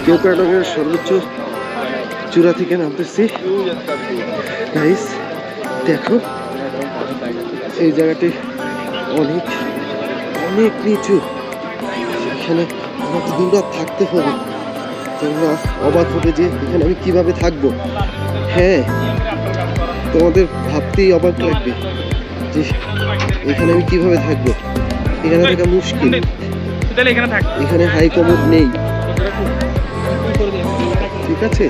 কেওক্রাডংয়ের সর্বোচ্চ চূড়া থেকে নামতেছি। গাইস দেখো এই জায়গাটি অনেক অনেক নিচু, এখানে আমাকে দিন রাত থাকতে হবে। তোমরা অবাক হবে যে এখানে আমি কিভাবে থাকবো। হ্যাঁ, তোমাদের ভাবতেই অবাক লাগবে যে এখানে আমি কিভাবে থাকবো। এখানে থাকা মুশকিল, এখানে হাই কমোড নেই, ঠিক আছে?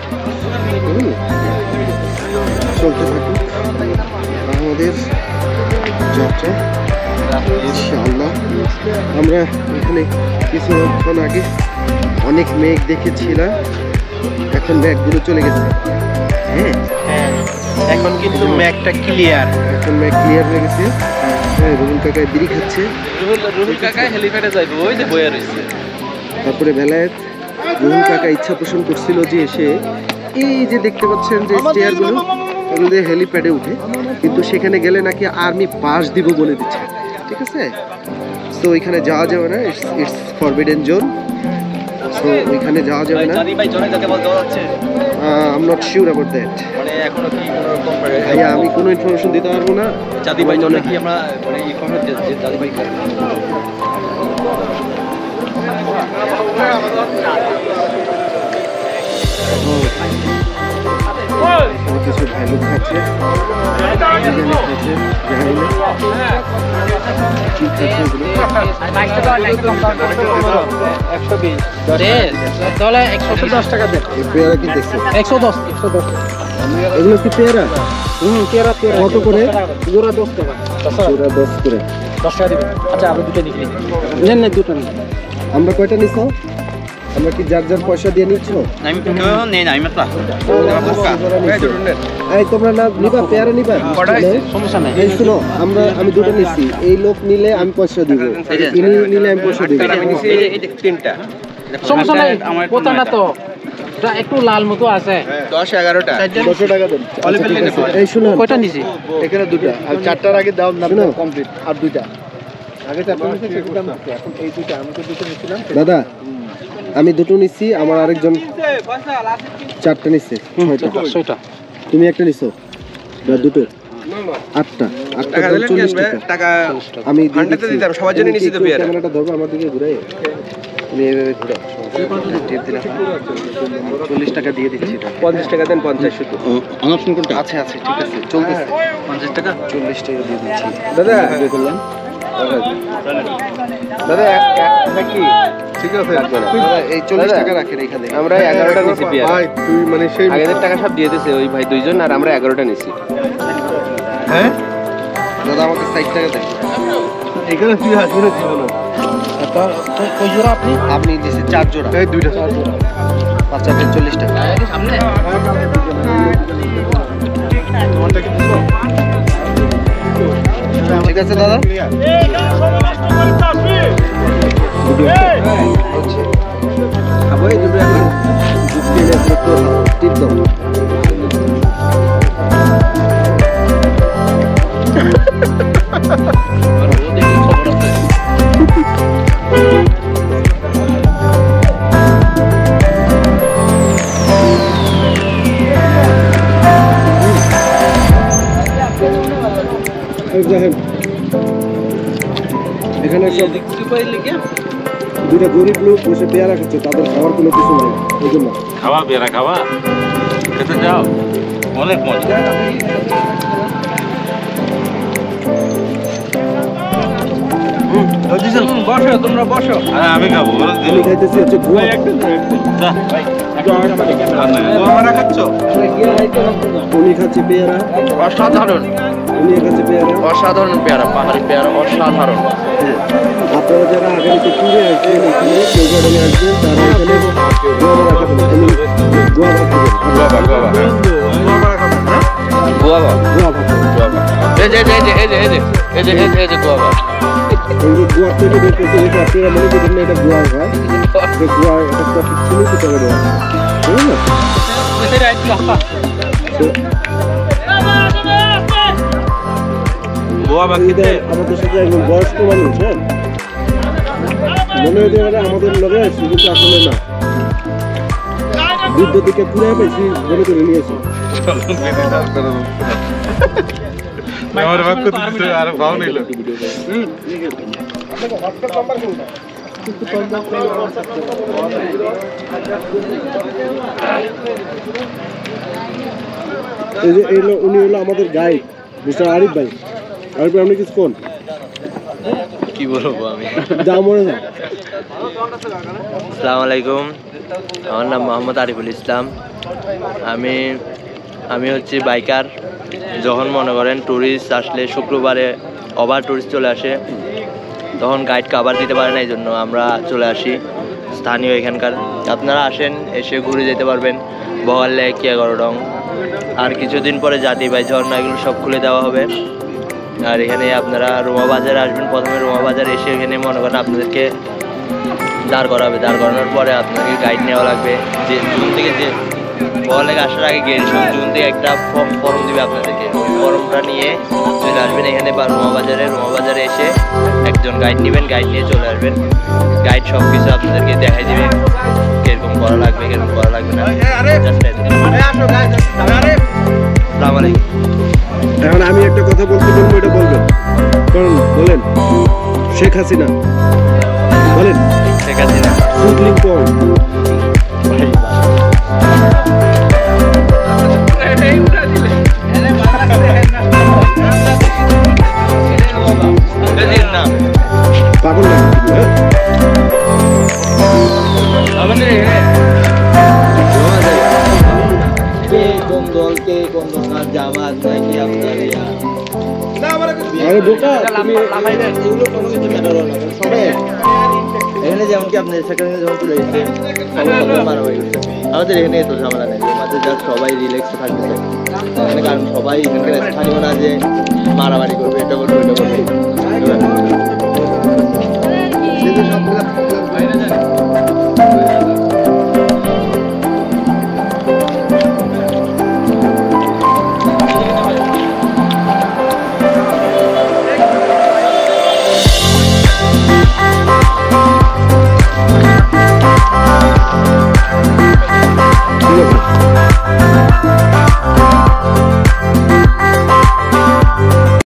চলতে থাকুক আমাদের যাত্রা ইনশাআল্লাহ। আমরা এখানে কিছুক্ষণ আগে অনেক মেঘ দেখেছিলাম, এখন মেঘগুলো চলে গেছে। হ্যাঁ, এখন কিন্তু মেঘটা ক্লিয়ার, এখন মেঘ ক্লিয়ার হয়ে গেছে। হ্যাঁ, রুহুল কাকা বিড়ি খাচ্ছে। রুহুল কাকা হেলিপ্যাডে যাইবে, ওই যে বইয়া রয়েছে। তারপরে বেলায়েত রুহুল কাকা ইচ্ছা পোষণ করছিল যে এসে এই যে দেখতে পাচ্ছেন যে চেয়ারগুলো, ওগুলো দিয়ে হেলিপ্যাডে উঠে, কিন্তু সেখানে গেলে নাকি আর্মি পাস দিব বলে দিচ্ছে, ঠিক আছে? তো ওইখানে যাওয়া যাবে না, ইটস ফরবিডেন জোন। সো ওইখানে যাওয়া যাবে না। I am not sure about that. মানে এখনো কি কোনো রকম ভাইয়া আমি কোনো ইনফরমেশন দিতে পারবো না। জাদি ভাই জন্য কি আমরা মানে ইনফরমেশন যে জাদি ভাই করে কিছু ভ্যালু খাচ্ছে, এগুলো কি পেয়ারা? কত করে? 10 টাকা। 10 করে। 10 টাকা দিবেন। আচ্ছা আপনি দুটো নিয়ে নেন না, দুটো নেন। আমরা কয়টা নিছো? আমরা কি যার যার পয়সা দিয়ে নিচ্ছ? আমি তো নেই না, আমি মাত্র এই তোমরা না নিবা, পেয়ারা নিবা, সমস্যা নাই। এই শুনো, আমি দুটো নিছি, এই লোক নিলে আমি পয়সা দিব, ইনি নিলে আমি পয়সা দিব। আমি নিছি এই তিনটা। সমস্যা নাই, কথা না তো একটু লাল মতো আছে। 10-11টা 10 টাকা দেন। এই শুনো, কয়টা নিছি? এখানে দুটো, আর 4টার আগে দাও না, কমপ্লিট। আর দুইটা আগে 4টা নিছি, সেটা না, এখন এই দুইটা আমি তো দুটো নিছিলাম। দাদা আমি দুটো নিছি, আমার আরেকজন 4টা নিছে। 6টা। তুমি একটা নিছো না? দুটো 8টা। 8টা 40 টাকা। আমি ভান্ডাতে দিতাম, সবার জন্য নিছি তো পেয়ারা। ক্যামেরাটা ধরো আমার দিকে ঘুরাই, তুমি এইভাবে ঘুরো। টিপ দিলাম, 40 টাকা দিয়ে দিচ্ছি। 50 টাকা দেন, 50 শুধু। অনঅপশন কোনটা? আছে, ঠিক আছে, চলতেছে। 50 টাকা 40 টাকা দিয়ে দিচ্ছি। দাদা বললাম দাদা একটা কি ঠিক আছে, এই 40 টাকা রাখেন এখানে। আমরা 11টা নিছি পেয়ারা। ভাই তুই মানে সেই আগের টাকা সব দিয়ে দিয়েছে ওই ভাই দুইজন, আর আমরা 11টা নিছি। হ্যাঁ দাদা আমাকে 60 টাকা দেন। এখানে কি আছে না জীবন? কই জোড়া আপনি দিয়েছেন 4 জোড়া। এই দুইটা 4 জোড়া। বাচ্চাদের 40 টাকা। সামনে তোমারটা কি দিছো? ঠিক আছে দাদা। খাবো এই দুটো এখন একটু টিপ দাও। এখানে সব দুটা গরিব লোক বসে পেয়ারা খাচ্ছে, তাদের খাওয়ার কোনো কিছু নাই, এই জন্য খাওয়া পেয়ারা খাওয়া খেতে যাও, অনেক মজা। বসো, তোমরা বসো। আমি খাবো, আমি খাইতেছি হচ্ছে গুয়া। উনি খাচ্ছে পেয়ারা, অসাধারণ। উনি খাচ্ছে পেয়ারা, অসাধারণ পেয়ারা, পাহাড়ি পেয়ারা অসাধারণ। আপনারা যারা আগামীতে ট্যুরে আসবেন, এখানে কেওক্রাডংয়ে আসবেন, তারা এখানে গোয়াবা খাবেন। গোয়াবা। গোয়াবা খাবেন। এই যে গোয়া গোয়া থেকে বের করতে গেছে আপনারা মনে করেন না এটা গোয়া হয় গোয়া এটা প্রফিট ছিল তো তবে দেওয়া গোয়া বাকিতে আমাদের সাথে একজন বয়স্ক মানুষ হ্যাঁ মনে হতে পারে আমাদের লগে কিন্তু আসলে না যুদ্ধ থেকে ঘুরে পেয়েছি মনে করে নিয়েছি আমার বাক্য দিতে আর ভাও নিল এই যে উনি হলো আমাদের গাইড মিস্টার আরিফ ভাই। আরিফ ভাই আপনি কিছু কোন কি বলবো আমি যা মনে না। আসসালামু আলাইকুম, আমার নাম মোহাম্মদ আরিফুল ইসলাম। আমি হচ্ছে বাইকার। যখন মনে করেন ট্যুরিস্ট আসলে শুক্রবারে ওভার ট্যুরিস্ট চলে আসে, তখন গাইড কাভার দিতে পারে না, এই জন্য আমরা চলে আসি স্থানীয় এখানকার। আপনারা আসেন, এসে ঘুরে যেতে পারবেন বগাল লেক, কিয়াগড়ডং। আর কিছুদিন পরে জাতি ভাই ঝর্ণা এগুলো সব খুলে দেওয়া হবে। আর এখানে আপনারা রোমা বাজারে আসবেন। প্রথমে রোমা বাজারে এসে এখানে মনে করেন আপনাদেরকে দাঁড় করাবে। দাঁড় করানোর পরে আপনাকে গাইড নেওয়া লাগবে। যে জুন থেকে যে বগালেক আসার আগে জুন থেকে একটা ফর্ম দিবে আপনাদেরকে। ওই ফর্মটা নিয়ে চলে আসবেন এখানে বা রোমা বাজারে এসে একজন গাইড নেবেন। গাইড নিয়ে চলে আসবেন। গাইড সব কিছু আপনাদেরকে দেখাই দিবে, কিরকম করা লাগবে কিরকম করা লাগবে না। আসসালামু আলাইকুম। এখন আমি একটা কথা বলতে বলবো, এটা বলবেন কারণ বলেন শেখ হাসিনা বলেন শেখ হাসিনা সুদলিং কোন পাগল না জামাত নাকি আপনার আরে বোকা সবাই এখানে যেমন কি আপনার সেখানে যখন চলে গেছে মারামারি করছে, আমাদের এখানে এত ঝামেলা নেই। আমাদের যা সবাই রিল্যাক্সে থাকতে চাই এখানে, কারণ সবাই এখানকার স্থানীয় না যে মারামারি করবে, এটা করবে ওটা করবে।